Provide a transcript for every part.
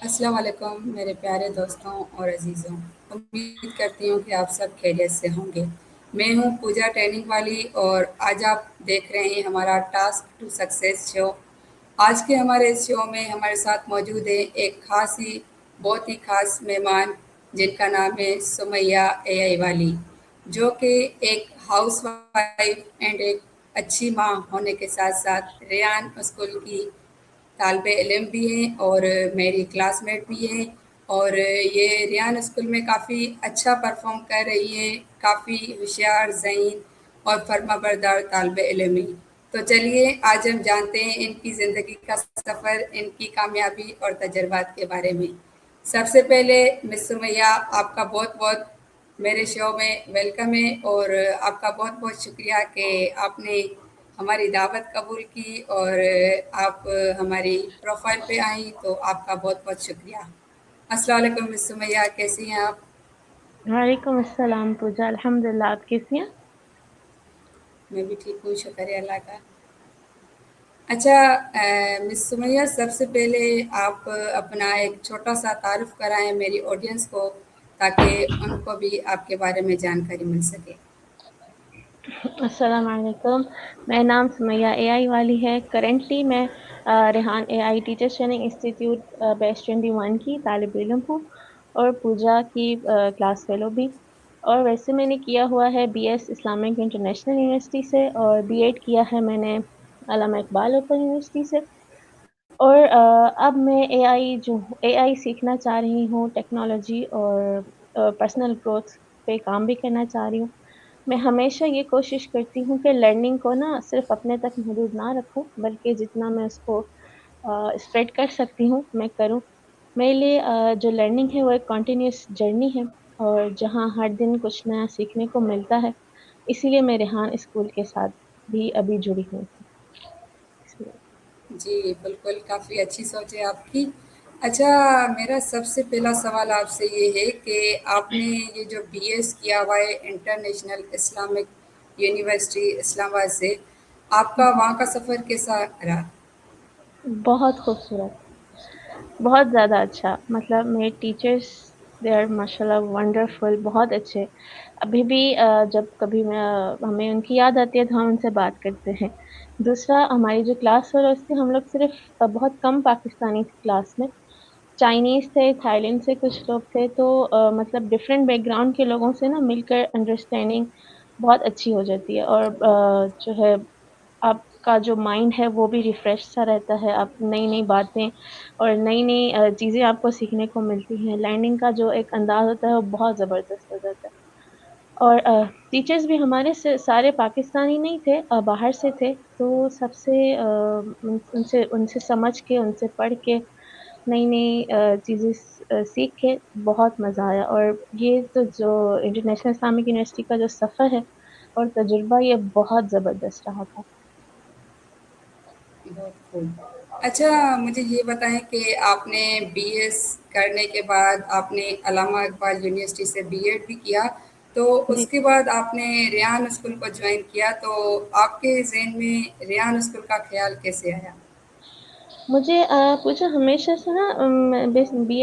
السلام علیکم میرے پیارے دوستوں اور عزیزوں، امید کرتی ہوں کہ آپ سب خیریت سے ہوں گے۔ میں ہوں پوجا ٹریننگ والی اور آج آپ دیکھ رہے ہیں ہمارا ٹاسک ٹو سکسیس شو۔ آج کے ہمارے اس شو میں ہمارے ساتھ موجود ہے ایک بہت ہی خاص مہمان جن کا نام ہے سمیہ اے آئی والی، جو کہ ایک ہاؤس وائف اینڈ ایک اچھی ماں ہونے کے ساتھ ساتھ ریان اسکول کی طالب علم بھی ہیں اور میری کلاس میٹ بھی ہیں، اور یہ ریان اسکول میں کافی اچھا پرفارم کر رہی ہے، کافی ہوشیار ذہین اور فرما بردار طالب علم ہے۔ تو چلیے آج ہم جانتے ہیں ان کی زندگی کا سفر، ان کی کامیابی اور تجربات کے بارے میں۔ سب سے پہلے مس سمیہ، آپ کا بہت بہت میرے شو میں ویلکم ہے، اور آپ کا بہت بہت شکریہ کہ آپ نے ہماری دعوت قبول کی اور آپ ہماری پروفائل پہ آئیں، تو آپ کا بہت بہت شکریہ۔ السلام علیکم مس سمیہ، کیسی ہیں آپ؟ وعلیکم السلام پوجا، الحمد للہ، آپ کیسی ہیں؟ میں بھی ٹھیک ہوں، شکر ہے اللہ کا۔ اچھا مس سمیہ، سب سے پہلے آپ اپنا ایک چھوٹا سا تعارف کرائیں میری آڈینس کو، تاکہ ان کو بھی آپ کے بارے میں جانکاری مل سکے۔ السلام علیکم، میرا نام سمیہ اے آئی والی ہے۔ کرنٹلی میں ریحان اے آئی ٹیچرس ٹریننگ انسٹیٹیوٹ بیچ 21 کی طالب علم ہوں اور پوجا کی کلاس فیلو بھی۔ اور ویسے میں نے کیا ہوا ہے B S Islamic international university سے، اور بی ایڈ کیا ہے میں نے علامہ اقبال اوپن یونیورسٹی سے۔ اور اب میں اے آئی سیکھنا چاہ رہی ہوں، ٹیکنالوجی اور پرسنل گروتھ پہ کام بھی کرنا چاہ رہی ہوں۔ میں ہمیشہ یہ کوشش کرتی ہوں کہ لرننگ کو نا صرف اپنے تک محدود نہ رکھوں، بلکہ جتنا میں اس کو اسپریڈ کر سکتی ہوں میں کروں۔ میرے لیے جو لرننگ ہے وہ ایک کنٹینیوس جرنی ہے، اور جہاں ہر دن کچھ نیا سیکھنے کو ملتا ہے، اسی لیے میں ریحان اسکول کے ساتھ بھی ابھی جڑی ہوں۔ جی بالکل، کافی اچھی سوچ ہے آپ کی۔ اچھا، میرا سب سے پہلا سوال آپ سے یہ ہے کہ آپ نے یہ جو بی ایس کیا ہوا ہے انٹرنیشنل اسلامک یونیورسٹی اسلام آباد سے، آپ کا وہاں کا سفر کیسا رہا؟ بہت خوبصورت، بہت زیادہ اچھا۔ مطلب میرے ٹیچرس دے آر ماشاء اللہ ونڈرفل، بہت اچھے۔ ابھی بھی جب کبھی ہمیں ان کی یاد آتی ہے تو ہم ان سے بات کرتے ہیں۔ دوسرا، ہماری جو کلاس فیلوز تھے ہم لوگ صرف بہت کم پاکستانی تھے کلاس میں، چائنیز تھے، تھائی لینڈ سے کچھ لوگ تھے، تو مطلب ڈفرینٹ بیک گراؤنڈ کے لوگوں سے نا مل کر انڈرسٹینڈنگ بہت اچھی ہو جاتی ہے، اور جو ہے آپ کا جو مائنڈ ہے وہ بھی ریفریش سا رہتا ہے، آپ نئی نئی باتیں اور نئی نئی چیزیں آپ کو سیکھنے کو ملتی ہیں۔ لرننگ کا جو ایک انداز ہوتا ہے وہ بہت زبردست ہو جاتا ہے۔ اور ٹیچرز بھی ہمارے سارے پاکستانی نہیں تھے، باہر سے تھے، تو سب سے ان سے سمجھ کے، ان سے پڑھ کے، نئی نئی چیزیں سیکھ کے بہت مزہ آیا۔ اور یہ تو جو انٹرنیشنل اسلامک یونیورسٹی کا جو سفر ہے اور تجربہ، یہ بہت زبردست رہا تھا۔ بہت خوب۔ اچھا مجھے یہ بتائیں کہ آپ نے بی ایس کرنے کے بعد آپ نے علامہ اقبال یونیورسٹی سے بی ایڈ بھی کیا، تو جی، اس کے بعد آپ نے ریان اسکول کو جوائن کیا، تو آپ کے ذہن میں ریان اسکول کا خیال کیسے آیا؟ مجھے پوچھا ہمیشہ سے نا بی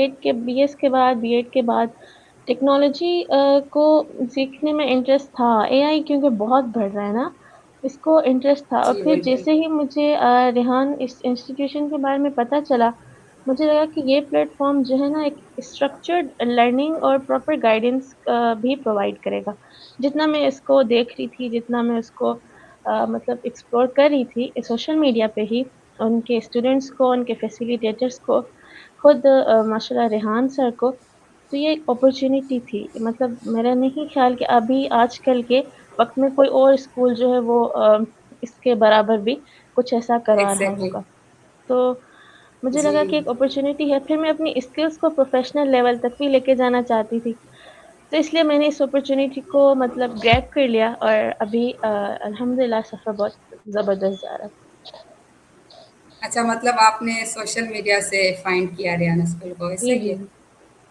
ایس کے بعد، بی ایڈ کے بعد ٹیکنالوجی کو سیکھنے میں انٹرسٹ تھا۔ اے آئی کیونکہ بہت بڑھ رہا ہے نا، اس کو انٹرسٹ تھا۔ اور جی پھر بالکل۔ جیسے ہی مجھے ریحان اس انسٹیٹیوشن کے بارے میں پتہ چلا، مجھے لگا کہ یہ پلیٹ فارم جو ہے نا ایک اسٹرکچرڈ لرننگ اور پراپر گائیڈنس بھی پرووائڈ کرے گا۔ جتنا میں اس کو دیکھ رہی تھی، جتنا میں اس کو مطلب ایکسپلور کر رہی تھی سوشل میڈیا پہ ہی، ان کے اسٹوڈینٹس کو، ان کے فیسیلیٹیٹرس کو، خود ماشاء اللہ ریحان سر کو، تو یہ ایک اپرچونیٹی تھی۔ مطلب میرا نہیں خیال کہ ابھی آج کل کے وقت میں کوئی اور اسکول جو ہے وہ اس کے برابر بھی کچھ ایسا کروا رہا ایگزیکٹلی۔ ہوگا۔ تو مجھے جی لگا کہ ایک اپرچونیٹی ہے، پھر میں اپنی اسکلس کو پروفیشنل لیول تک بھی لے کے جانا چاہتی تھی، تو اس لیے میں نے اس اپرچونیٹی کو مطلب گریب کر لیا، اور ابھی الحمدللہ سفر بہت زبردست جا رہا ہے۔ اچھا، مطلب آپ نے سوشل میڈیا سے فائنڈ کیا ریان اسکول کو، ایسا جی ہی جی ہے؟ جی،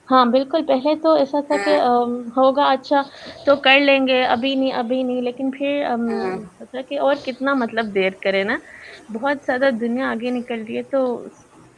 ہاں بالکل۔ پہلے تو ایسا تھا کہ ہاں ہوگا اچھا تو کر لیں گے، ابھی نہیں ابھی نہیں، لیکن پھر ہاں سوچا کہ اور کتنا مطلب دیر کرے نا، بہت زیادہ دنیا آگے نکل رہی ہے، تو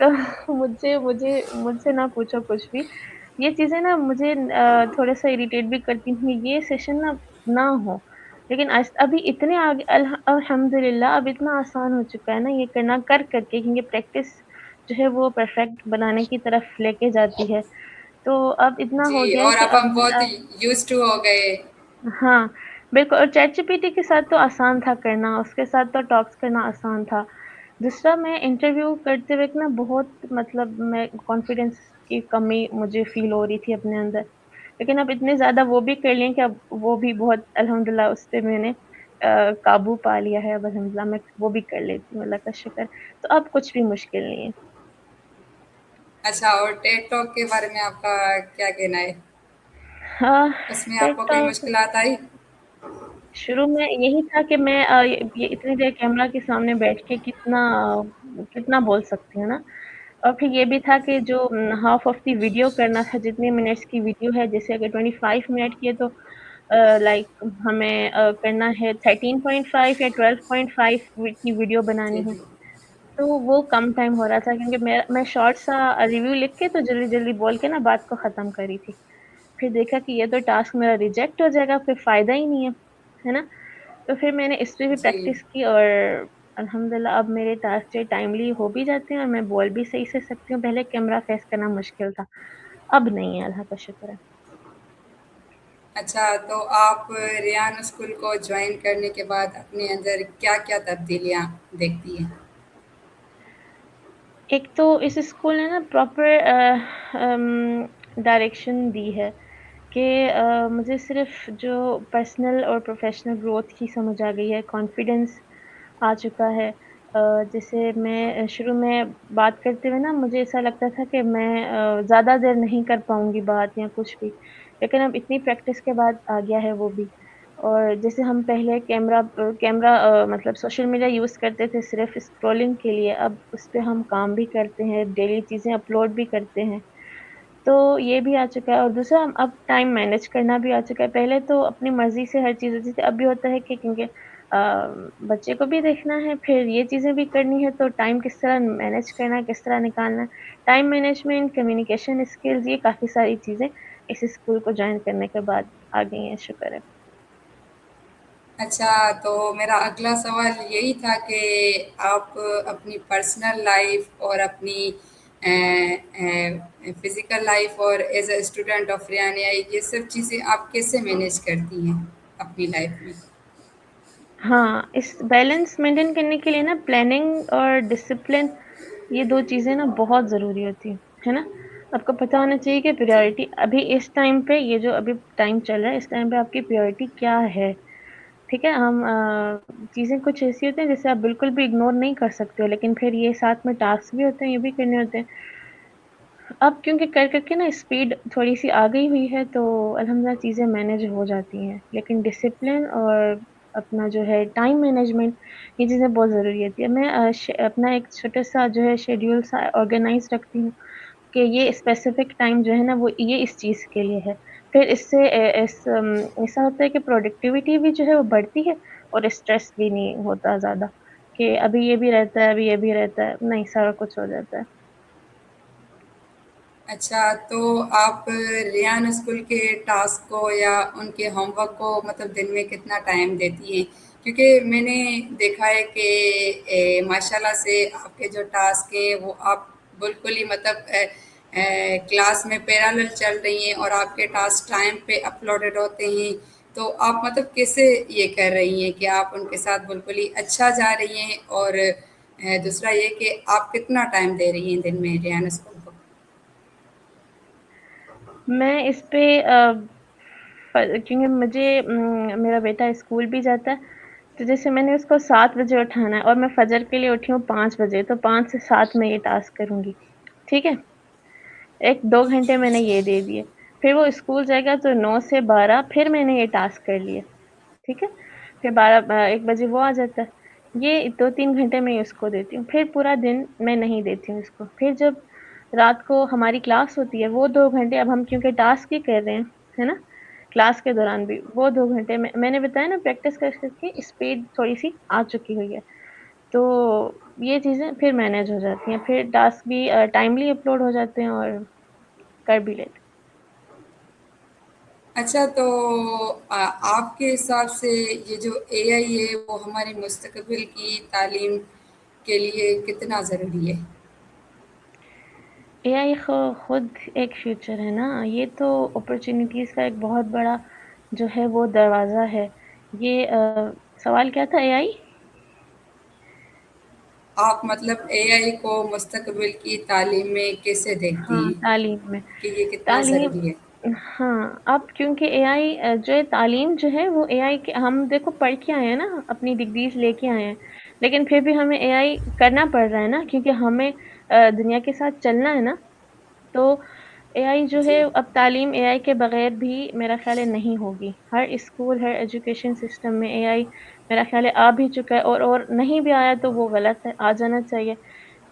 تو مجھ سے نہ پوچھو کچھ بھی، یہ چیزیں نا مجھے تھوڑا-سا اریٹیٹ بھی کرتی ہیں، یہ سیشن نہ ہو، لیکن ابھی اتنے آگے الحمدللہ اب اتنا آسان ہو چکا ہے نا یہ کرنا کر کے، کیونکہ پریکٹس جو ہے وہ پرفیکٹ بنانے کی طرف لے کے جاتی ہے، تو اب اتنا ہو جی، گیا ہے اور کہ اب ہم اب بہت یوزڈ ٹو ہو گئے۔ ہاں، بالکل، اور چیٹ جی پی ٹی کے ساتھ تو آسان تھا کرنا، اس کے ساتھ تو ٹاکس کرنا آسان تھا۔ دوسرا میں انٹرویو کرتے وقت نا بہت مطلب میں کانفیڈنس کی کمی مجھے فیل ہو رہی تھی اپنے اندر، لیکن اب اتنے زیادہ وہ بھی کر لیں کہ اب وہ بھی بہت الحمدللہ اس پہ میں نے قابو پا لیا ہے، اب الحمدللہ میں وہ بھی کر لیتی ہوں، اللہ کا شکر، تو اب کچھ بھی مشکل نہیں ہے۔ اچھا، اور ٹیڈ ٹاک کے بارے میں آپ کا کیا کہنا ہے؟ ہاں، اس میں ٹیک آپ کو کوئی ٹاک مشکلات آئی؟ شروع میں یہی تھا کہ میں یہ اتنی دیر کیمرہ کے سامنے بیٹھ کے کتنا بول سکتی ہوں نا، اور پھر یہ بھی تھا کہ جو ہاف آف دی ویڈیو کرنا تھا، جتنے منٹس کی ویڈیو ہے، جیسے اگر 25 منٹ کی ہے تو لائک ہمیں کرنا ہے 13.5 یا 12.5 کی ویڈیو جی بنانی ہے، جی تو وہ کم ٹائم ہو رہا تھا کیونکہ میں شارٹ سا ریویو لکھ کے تو جلدی جلدی بول کے نا بات کو ختم کری تھی، پھر دیکھا کہ یہ تو ٹاسک میرا ریجیکٹ ہو جائے گا، پھر فائدہ ہی نہیں ہے نا؟ تو پھر میں نے اس پہ بھی جی۔ پریکٹس کی اور الحمدللہ اب میرے ٹاسک جو ٹائملی ہو بھی جاتے ہیں اور میں بول بھی صحیح سے سکتی ہوں، پہلے کیمرہ فیس کرنا مشکل تھا، اب نہیں ہے، اللہ کا شکر ہے۔ اچھا، تو آپ ریان اسکول کو جوائن کرنے کے بعد اپنے اندر کیا کیا تبدیلیاں دیکھتی ہیں؟ ایک تو اس اسکول نے نا پراپر ڈائریکشن دی ہے کہ مجھے صرف جو پرسنل اور پروفیشنل گروتھ کی سمجھ آ گئی ہے، کانفیڈنس آ چکا ہے، جیسے میں شروع میں بات کرتے ہوئے نا مجھے ایسا لگتا تھا کہ میں زیادہ دیر نہیں کر پاؤں گی بات یا کچھ بھی، لیکن اب اتنی پریکٹس کے بعد آ گیا ہے وہ بھی، اور جیسے ہم پہلے کیمرہ مطلب سوشل میڈیا یوز کرتے تھے صرف اسکرولنگ کے لیے، اب اس پہ ہم کام بھی کرتے ہیں، ڈیلی چیزیں اپلوڈ بھی کرتے ہیں، تو یہ بھی آ چکا ہے، اور دوسرا اب ٹائم مینیج کرنا بھی آ چکا ہے، پہلے تو اپنی مرضی سے ہر چیز ہوتی تھی، اب بھی ہوتا ہے کہ کیونکہ بچے کو بھی دیکھنا ہے، پھر یہ چیزیں بھی کرنی ہے، تو ٹائم کس طرح مینیج کرنا ہے، کس طرح نکالنا ہے، ٹائم مینجمنٹ، کمیونیکیشن اسکلز، یہ کافی ساری چیزیں اس اسکول کو جوائن کرنے کے بعد آ گئی ہیں، شکر ہے۔ اچھا، تو میرا اگلا سوال یہی تھا کہ آپ اپنی پرسنل لائف اور اپنی فزیکل لائف اور ایز اے اسٹوڈنٹ آف ریانیہ، یہ سب چیزیں آپ کیسے مینیج کرتی ہیں اپنی لائف میں؟ ہاں، اس بیلنس مینٹین کرنے کے لیے نا پلاننگ اور ڈسپلن، یہ 2 چیزیں نا بہت ضروری ہوتی ہیں، ہے نا؟ آپ کو پتہ ہونا چاہیے کہ جی پریورٹی ابھی اس ٹائم پہ، یہ جو ابھی ٹائم چل رہا ہے، اس ٹائم پہ آپ کی پریورٹی کیا ہے، ٹھیک ہے؟ ہم چیزیں کچھ ایسی ہوتی ہیں جسے آپ بالکل بھی اگنور نہیں کر سکتے ہو، لیکن پھر یہ ساتھ میں ٹاسک بھی ہوتے ہیں، یہ بھی کرنے ہوتے ہیں۔ اب کیونکہ کر کے نا اسپیڈ تھوڑی سی آ گئی ہوئی ہے تو الحمدللہ چیزیں مینیج ہو جاتی ہیں، لیکن ڈسپلن اور اپنا جو ہے ٹائم مینجمنٹ، یہ چیزیں بہت ضروری ہوتی ہے۔ میں اپنا ایک چھوٹا سا جو ہے شیڈیول سا آرگنائز رکھتی ہوں کہ یہ اسپیسیفک ٹائم جو ہے نا وہ یہ اس چیز کے لیے ہے، پھر اس سے ایسا ہوتا ہے کہ پروڈکٹیوٹی بھی جو ہے وہ بڑھتی ہے اور اسٹریس بھی نہیں ہوتا زیادہ کہ ابھی یہ بھی رہتا ہے، ابھی یہ بھی رہتا ہے، نہیں، سارا کچھ ہو جاتا ہے۔ اچھا، تو آپ ریان اسکول کے ٹاسک کو یا ان کے ہوم ورک کو مطلب دن میں کتنا ٹائم دیتی ہیں؟ کیونکہ میں نے دیکھا ہے کہ ماشاء اللہ سے آپ کے جو ٹاسک ہیں وہ آپ بالکل ہی مطلب کلاس میں پیرالل چل رہی ہیں اور آپ کے ٹاسک ٹائم پہ اپلوڈڈ ہوتے ہیں، تو آپ مطلب کیسے یہ کر رہی ہیں کہ آپ ان کے ساتھ بالکل ہی اچھا جا رہی ہیں؟ اور دوسرا یہ کہ آپ کتنا ٹائم دے رہی ہیں دن میں ریان اسکول کو؟ میں اس پہ کیونکہ مجھے میرا بیٹا اسکول بھی جاتا ہے، تو جیسے میں نے اس کو 7 بجے اٹھانا ہے اور میں فجر کے لیے اٹھی ہوں 5 بجے، تو 5 سے 7 میں یہ ٹاسک کروں گی، ٹھیک ہے؟ 1-2 گھنٹے میں نے یہ دے دیے، پھر وہ اسکول جائے گا تو 9 سے 12 پھر میں نے یہ ٹاسک کر لیے، ٹھیک ہے؟ پھر 1 بجے وہ آ جاتا ہے، یہ 2-3 گھنٹے میں اس کو دیتی ہوں، پھر پورا دن میں نہیں دیتی ہوں اس کو، پھر جب رات کو ہماری کلاس ہوتی ہے وہ 2 گھنٹے، اب ہم کیونکہ ٹاسک ہی کر رہے ہیں، ہے نا؟ کلاس کے دوران بھی وہ 2 گھنٹے میں نے بتایا نا پریکٹس کر کے اسپیڈ تھوڑی سی آ چکی ہوئی ہے، تو یہ چیزیں پھر مینیج ہو جاتی ہیں، پھر ٹاسک بھی ٹائملی اپلوڈ ہو جاتے ہیں اور کر بھی لیتے ہیں۔ اچھا تو آپ کے حساب سے یہ جو اے آئی ہے وہ ہماری مستقبل کی تعلیم کے لیے کتنا ضروری ہے؟ اے آئی خود ایک فیوچر ہے نا، یہ تو اپرچونیٹیز کا ایک بہت بڑا جو ہے وہ دروازہ ہے۔ یہ سوال کیا تھا اے آئی؟ آپ مطلب اے آئی کو مستقبل کی تعلیم میں کیسے دیکھتی ہاں، ہیں تعلیم میں۔ کہ یہ کتنا تعلیم ضروری ہے؟ ہاں، اب کیونکہ اے آئی جو ہے تعلیم جو ہے وہ اے آئی کے ہم دیکھو پڑھ کے آئے ہیں نا، اپنی ڈگریز لے کے آئے ہیں، لیکن پھر بھی ہمیں اے آئی کرنا پڑ رہا ہے نا، کیونکہ ہمیں دنیا کے ساتھ چلنا ہے نا۔ تو اے آئی جو ہے جی اب تعلیم اے آئی کے بغیر بھی میرا خیال ہے نہیں ہوگی۔ ہر اسکول، ہر ایجوکیشن سسٹم میں اے آئی میرا خیال ہے آ بھی چکا ہے، اور نہیں بھی آیا تو وہ غلط ہے، آ جانا چاہیے،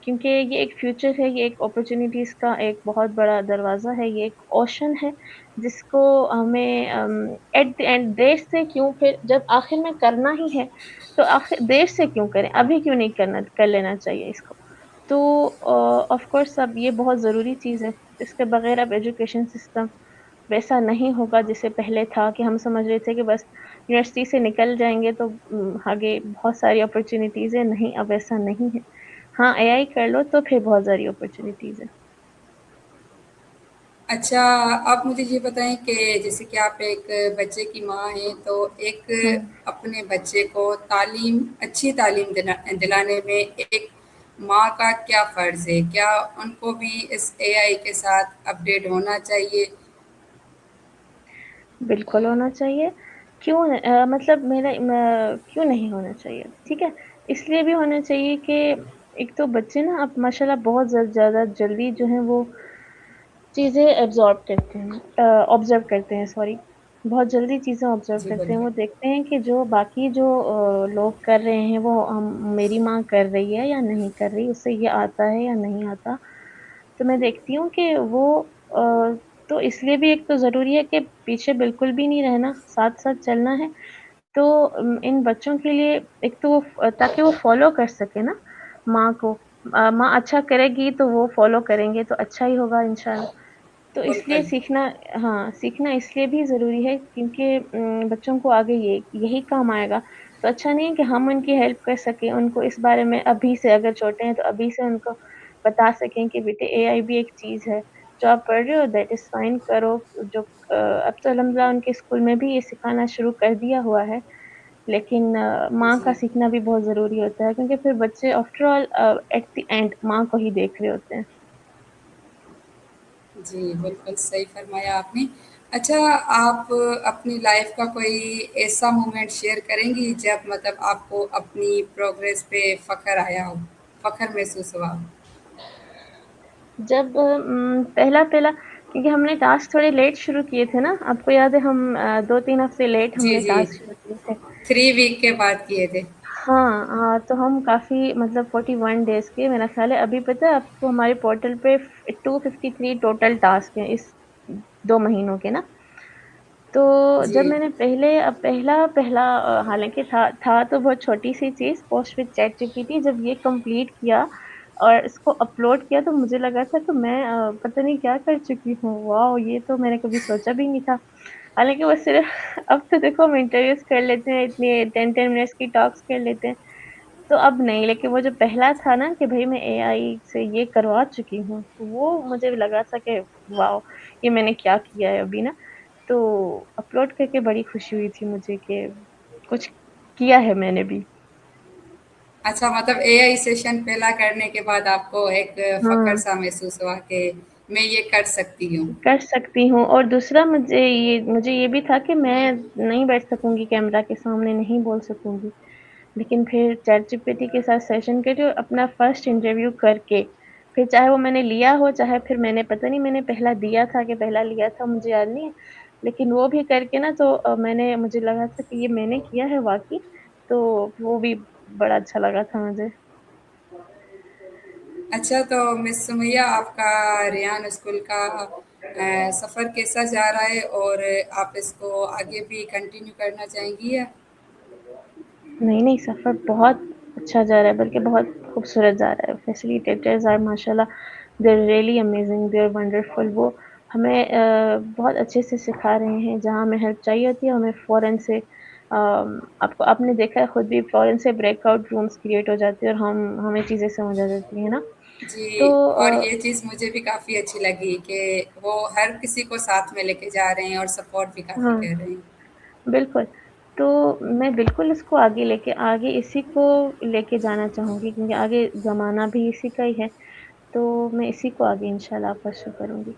کیونکہ یہ ایک فیوچر ہے، یہ ایک اپرچونیٹیز کا ایک بہت بڑا دروازہ ہے، یہ ایک اوشن ہے جس کو ہمیں ایٹ دی اینڈ دیر سے کیوں، پھر جب آخر میں کرنا ہی ہے تو آخر دیر سے کیوں کریں، ابھی کیوں نہیں کر لینا چاہیے اس کو۔ تو آف کورس اب یہ بہت ضروری چیز ہے، اس کے بغیر اب ایجوکیشن سسٹم ویسا نہیں ہوگا جیسے پہلے تھا، کہ ہم سمجھ رہے تھے کہ بس یونیورسٹی سے نکل جائیں گے تو آگے بہت ساری اپرچونیٹیز ہیں، نہیں اب ایسا نہیں ہے۔ ہاں اے آئی کر لو تو پھر بہت ساری اپرچونیٹیز ہے۔ اچھا، آپ مجھے یہ بتائیں کہ جیسے کہ آپ ایک بچے کی ماں ہیں تو ایک ہوں اپنے بچے کو اچھی تعلیم دلانے میں ایک ماں کا کیا فرض ہے؟ کیا ان کو بھی اس اے آئی کے ساتھ اپڈیٹ ہونا چاہیے؟ بالکل ہونا چاہیے، کیوں مطلب کیوں نہیں ہونا چاہیے؟ ٹھیک ہے، اس لیے بھی ہونا چاہیے کہ ایک تو بچے نا اب ماشاء اللہ بہت زیادہ جلدی جو ہے وہ چیزیں ایبزارب کرتے ہیں، آبزرو کرتے ہیں، سوری، بہت جلدی چیزیں آبزرو جی کرتے ہیں، بولیے۔ وہ دیکھتے ہیں کہ جو باقی جو لوگ کر رہے ہیں وہ میری ماں کر رہی ہے یا نہیں کر رہی، اس سے یہ آتا ہے یا نہیں آتا۔ تو میں دیکھتی ہوں کہ وہ تو اس لیے بھی ایک تو ضروری ہے کہ پیچھے بالکل بھی نہیں رہنا، ساتھ ساتھ چلنا ہے۔ تو ان بچوں کے لیے ایک تو تاکہ وہ فالو کر سکے نا ماں کو، ماں اچھا کرے گی تو وہ فالو کریں گے تو اچھا ہی ہوگا انشاءاللہ۔ تو اس لیے بالکل۔ سیکھنا اس لیے بھی ضروری ہے کیونکہ بچوں کو آگے یہی کام آئے گا۔ تو اچھا نہیں ہے کہ ہم ان کی ہیلپ کر سکیں، ان کو اس بارے میں ابھی سے، اگر چھوٹے ہیں تو ابھی سے ان کو بتا سکیں کہ بیٹے اے آئی بھی ایک چیز ہے، جو آپ پڑھ رہے ہو دیٹ از فائن، کرو۔ جو اب تو الحمدللہ ان کے اسکول میں بھی یہ سکھانا شروع کر دیا ہوا ہے، لیکن ماں کا جی سیکھنا بھی بہت ضروری ہوتا ہے، کیونکہ پھر بچے after all at the end ماں کو ہی دیکھ رہے ہوتے ہیں۔ جی بالکل صحیح فرمایا آپ نے۔ اچھا، آپ اپنی لائف کا کوئی ایسا مومنٹ شیئر کریں گی جب مطلب آپ کو اپنی پروگریس پہ فخر آیا ہو، فخر محسوس ہوا ہو؟ جب پہلا کیونکہ ہم نے ٹاسک تھوڑے لیٹ شروع کیے تھے نا، آپ کو یاد ہے ہم 2-3 ہفتے لیٹ ہم جی نے جی، ٹاسک شروع کیے تھے۔ 3 ویک کے بعد کیے تھے۔ ہاں تو ہم کافی مطلب 41 ڈیز کے، میرا خیال ہے ابھی پتہ ہے آپ کو ہمارے پورٹل پہ 253 ٹوٹل ٹاسک ہیں اس 2 مہینوں کے نا۔ تو جب جی میں نے پہلا حالانکہ تھا تو بہت چھوٹی سی چیز، post with chat G P T, جب یہ کمپلیٹ کیا اور اس کو اپلوڈ کیا تو مجھے لگا تھا کہ میں پتہ نہیں کیا کر چکی ہوں، واو یہ تو میں نے کبھی سوچا بھی نہیں تھا۔ حالانکہ وہ صرف اب تو دیکھو ہم انٹرویوز کر لیتے ہیں، اتنے 10 منٹس کی ٹاکس کر لیتے ہیں، تو اب نہیں، لیکن وہ جو پہلا تھا نا کہ بھائی میں اے آئی سے یہ کروا چکی ہوں، تو وہ مجھے لگا تھا کہ واو یہ میں نے کیا کیا ہے ابھی نا۔ تو اپلوڈ کر کے بڑی خوشی ہوئی تھی مجھے کہ کچھ کیا ہے میں نے بھی۔ اچھا، مطلب اے آئی سیشن پہلا کرنے کے بعد آپ کو ایک فخر ہاں سا محسوس ہوا کہ میں یہ کر سکتی ہوں۔ کر سکتی ہوں، اور دوسرا مجھے یہ بھی تھا کہ میں نہیں بیٹھ سکوں گی کیمرہ کے سامنے، نہیں بول سکوں گی، لیکن پھر چیٹ جی پی ٹی کے ساتھ سیشن کر کے اپنا فرسٹ انٹرویو کر کے پھر چاہے وہ میں نے لیا ہو، چاہے پھر میں نے پتہ نہیں میں نے پہلا دیا تھا کہ پہلا لیا تھا، مجھے یاد نہیں ہے، لیکن وہ بھی کر کے نا تو مجھے لگا تھا کہ یہ میں نے کیا ہے واقعی، تو وہ بھی بڑا اچھا لگا تھا مجھے۔ اچھا، تو مس سمیہ آپ کا ریان اسکول کا سفر کیسا جا رہا ہے اور آپ اس کو آگے بھی کنٹینیو کرنا چاہیں گی یا؟ نہیں سفر بہت اچھا جا رہا ہے بلکہ بہت خوبصورت جا رہا ہے. فیسیلیٹیٹرز آر ماشاء اللہ they are really amazing, they are wonderful. وہ ہمیں بہت اچھے سے سکھا رہے ہیں. جہاں ہمیں ہیلپ چاہیے ہوتی ہے ہمیں فوراً سے آپ نے دیکھا ہے خود بھی فوراً سے بریک آؤٹ رومس کریٹ ہو جاتے ہیں اور ہمیں چیزیں سمجھ آ جاتی ہیں نا. تو جی، اور یہ چیز مجھے بھی کافی اچھی لگی کہ وہ ہر کسی کو ساتھ میں لے کے جا رہے ہیں اور سپورٹ بھی کافی ہاں کر رہے ہیں. بالکل. تو میں بالکل اس کو آگے اسی کو لے کے جانا چاہوں گی کیونکہ آگے زمانہ بھی اسی کا ہی ہے. تو میں اسی کو آگے انشاءاللہ پرسو کروں گی.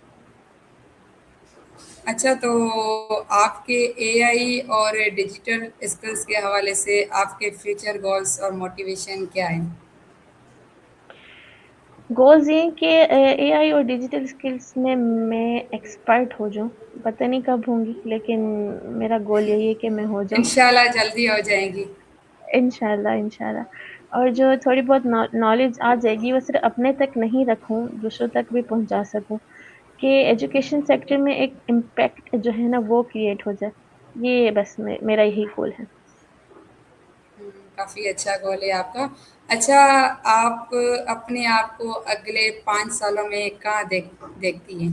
اچھا، تو آپ کے اے آئی اور ڈیجیٹل اسکلس کے حوالے سے آپ کے فیوچر گولس اور موٹیویشن کیا ہیں؟ گولز یہ کہ اے آئی اور ڈیجیٹل اسکلس میں ایکسپرٹ ہو جاؤں. پتہ نہیں کب ہوں گی لیکن میرا گول یہی ہے کہ میں ہو جاؤں. انشاءاللہ جلدی ہو جائیں گی. انشاءاللہ. اور جو تھوڑی بہت نالج آ جائے گی وہ صرف اپنے تک نہیں رکھوں, دوسروں تک بھی پہنچا سکوں کہ ایجوکیشن سیکٹر میں ایک امپیکٹ جو ہے نا وہ کریٹ ہو جائے. یہ بس میرا یہی گول ہے. کافی اچھا گول ہے آپ کا. اچھا، آپ اپنے آپ کو اگلے 5 سالوں میں کہاں دیکھتی ہیں؟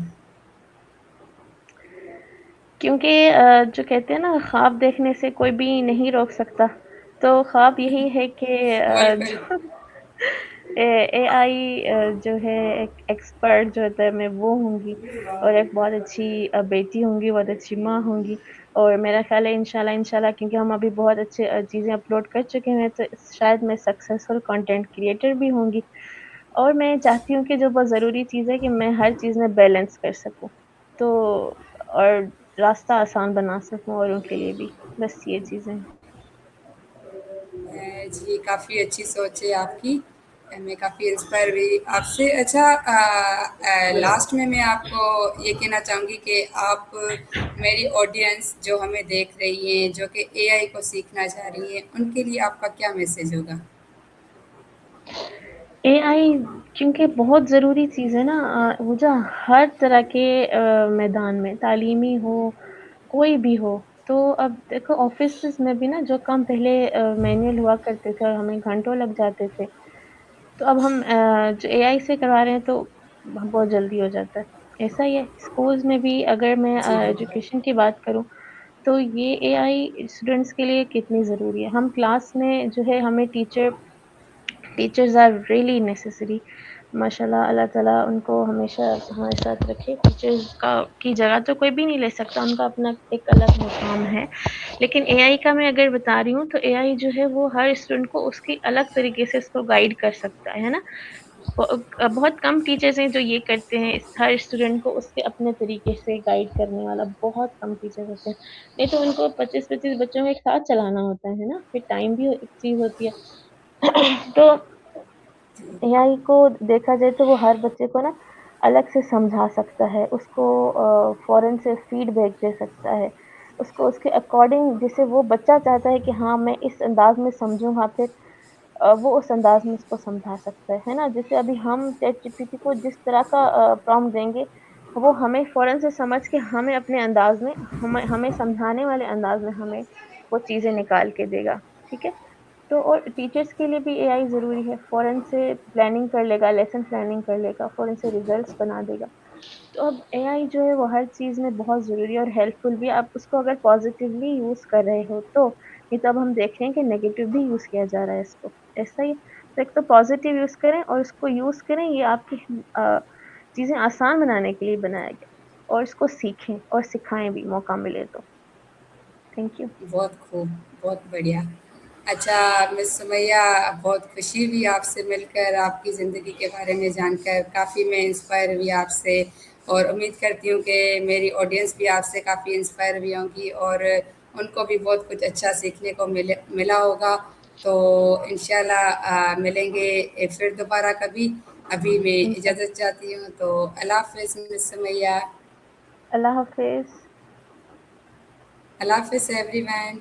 کیونکہ جو کہتے ہیں نا خواب دیکھنے سے کوئی بھی نہیں روک سکتا. تو خواب یہی ہے کہ بالکل. جو اے آئی جو ہے ایک ایکسپرٹ جو ہوتا ہے میں وہ ہوں گی اور ایک بہت اچھی بیٹی ہوں گی, بہت اچھی ماں ہوں گی. اور میرا خیال ہے انشاءاللہ کیونکہ ہم ابھی بہت اچھے چیزیں اپلوڈ کر چکے ہیں تو شاید میں سکسیسفل کنٹینٹ کریٹر بھی ہوں گی. اور میں چاہتی ہوں کہ جو بہت ضروری چیز ہے کہ میں ہر چیز میں بیلنس کر سکوں تو اور راستہ آسان بنا سکوں اوروں کے لیے بھی. بس یہ چیزیں. جی، کافی اچھی سوچ ہے آپ کی. میں کافی انسپائر ہوئی آپ سے. اچھا، لاسٹ میں آپ کو یہ کہنا چاہوں گی کہ آپ میری آڈینس جو ہمیں دیکھ رہی ہیں جو کہ اے آئی کو سیکھنا چاہ رہی ہیں ان کے لیے آپ کا کیا میسج ہوگا؟ اے آئی کیونکہ بہت ضروری چیز ہے نا وجہ ہر طرح کے میدان میں, تعلیمی ہو کوئی بھی ہو. تو اب دیکھو آفسز میں بھی نا جو کام پہلے مینوئل ہوا کرتے تھے اور ہمیں گھنٹوں لگ جاتے تھے تو اب ہم جو اے آئی سے کروا رہے ہیں تو بہت جلدی ہو جاتا ہے. ایسا ہی ہے اسکولز میں بھی. اگر میں جی بالکل. ایجوکیشن کی بات کروں تو یہ اے آئی اسٹوڈینٹس کے لیے کتنی ضروری ہے. ہم کلاس میں جو ہے ہمیں ٹیچرز آر ریئلی نیسیسری. ماشاء اللہ, اللہ تعالیٰ ان کو ہمیشہ ہمارے ساتھ رکھے. ٹیچرز کی جگہ تو کوئی بھی نہیں لے سکتا, ان کا اپنا ایک الگ مقام ہے. لیکن اے آئی کا میں اگر بتا رہی ہوں تو اے آئی جو ہے وہ ہر اسٹوڈنٹ کو اس کی الگ طریقے سے اس کو گائیڈ کر سکتا ہے نا. بہت کم ٹیچرز ہیں جو یہ کرتے ہیں ہر اسٹوڈنٹ کو اس کے اپنے طریقے سے گائیڈ کرنے والا. بہت کم ٹیچرز ہوتے ہیں. نہیں تو ان کو 25-25 بچوں کو ایک ساتھ چلانا ہوتا ہے نا, پھر ٹائم بھی ایک چیز ہوتی ہے. تو اے آئی کو دیکھا جائے تو وہ ہر بچے کو نا الگ سے سمجھا سکتا ہے, اس کو فوراً سے فیڈ بیک دے سکتا ہے, اس کو اس کے اکارڈنگ جسے وہ بچہ چاہتا ہے کہ ہاں میں اس انداز میں سمجھوں ہاں پھر وہ اس انداز میں اس کو سمجھا سکتا ہے نا. جیسے ابھی ہم چیٹ جی پی ٹی کو جس طرح کا پرومپٹ دیں گے وہ ہمیں فوراً سے سمجھ کے ہمیں اپنے انداز میں ہمیں سمجھانے والے انداز میں ہمیں وہ چیزیں نکال کے دے گا. ٹھیک ہے. تو اور ٹیچرس کے لیے بھی اے آئی ضروری ہے. فوراً سے پلاننگ کر لے گا, لیسن پلاننگ کر لے گا, فوراً سے ریزلٹس بنا دے گا. تو اب اے آئی جو ہے وہ ہر چیز میں بہت ضروری ہے اور ہیلپ فل بھی. آپ اس کو اگر پازیٹیولی یوز کر رہے ہو تو یہ تو اب ہم دیکھ رہے ہیں کہ نیگیٹو بھی یوز کیا جا رہا ہے اس کو. ایسا ہی تو ایک تو پازیٹیو یوز کریں اور اس کو یوز کریں, یہ آپ کی چیزیں آسان بنانے کے لیے بنایا گیا, اور اس کو سیکھیں اور سکھائیں بھی موقع ملے تو. Thank you. بہت خوب، بہت بڑھیا. اچھا مس سمیہ، بہت خوشی ہوئی آپ سے مل کر، آپ کی زندگی کے بارے میں جان کر. کافی میں انسپائر ہوئی آپ سے اور امید کرتی ہوں کہ میری آڈینس بھی آپ سے کافی انسپائر ہوئی ہوں گی اور ان کو بھی بہت کچھ اچھا سیکھنے کو ملا ہوگا. تو انشاءاللہ ملیں گے پھر دوبارہ کبھی. ابھی میں انشاء اجازت چاہتی ہوں، تو اللہ حافظ مس سمیہ. اللہ حافظ. اللہ حافظ ایوری ون.